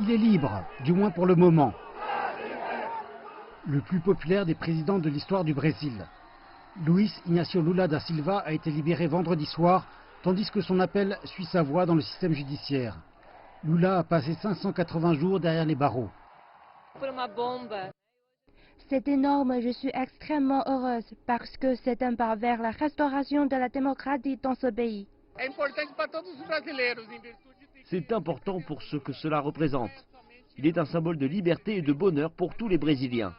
Il est libre, du moins pour le moment. Le plus populaire des présidents de l'histoire du Brésil. Luiz Inácio Lula da Silva a été libéré vendredi soir, tandis que son appel suit sa voie dans le système judiciaire. Lula a passé 580 jours derrière les barreaux. C'est énorme, je suis extrêmement heureuse parce que c'est un pas vers la restauration de la démocratie dans ce pays. C'est important pour ce que cela représente. Il est un symbole de liberté et de bonheur pour tous les Brésiliens.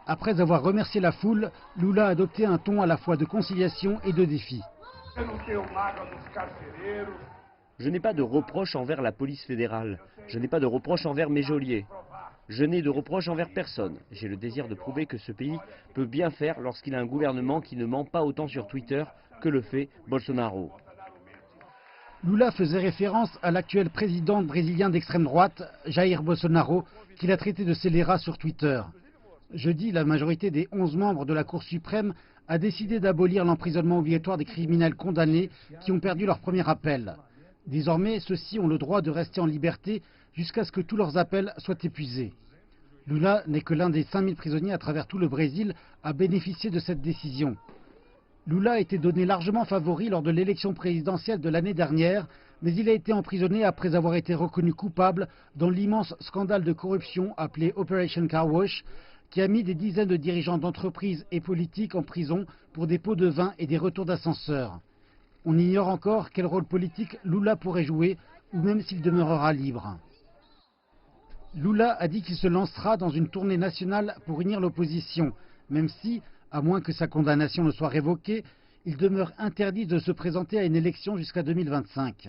Après avoir remercié la foule, Lula a adopté un ton à la fois de conciliation et de défi. Je n'ai pas de reproche envers la police fédérale. Je n'ai pas de reproche envers mes geôliers. Je n'ai de reproche envers personne. J'ai le désir de prouver que ce pays peut bien faire lorsqu'il a un gouvernement qui ne ment pas autant sur Twitter que le fait Bolsonaro. Lula faisait référence à l'actuel président brésilien d'extrême droite, Jair Bolsonaro, qu'il a traité de scélérat sur Twitter. Jeudi, la majorité des 11 membres de la Cour suprême a décidé d'abolir l'emprisonnement obligatoire des criminels condamnés qui ont perdu leur premier appel. Désormais, ceux-ci ont le droit de rester en liberté jusqu'à ce que tous leurs appels soient épuisés. Lula n'est que l'un des 5000 prisonniers à travers tout le Brésil à bénéficier de cette décision. Lula a été donné largement favori lors de l'élection présidentielle de l'année dernière, mais il a été emprisonné après avoir été reconnu coupable dans l'immense scandale de corruption appelé Operation Car Wash, qui a mis des dizaines de dirigeants d'entreprises et politiques en prison pour des pots de vin et des retours d'ascenseur. On ignore encore quel rôle politique Lula pourrait jouer, ou même s'il demeurera libre. Lula a dit qu'il se lancera dans une tournée nationale pour unir l'opposition, même si, à moins que sa condamnation ne soit révoquée, il demeure interdit de se présenter à une élection jusqu'à 2025.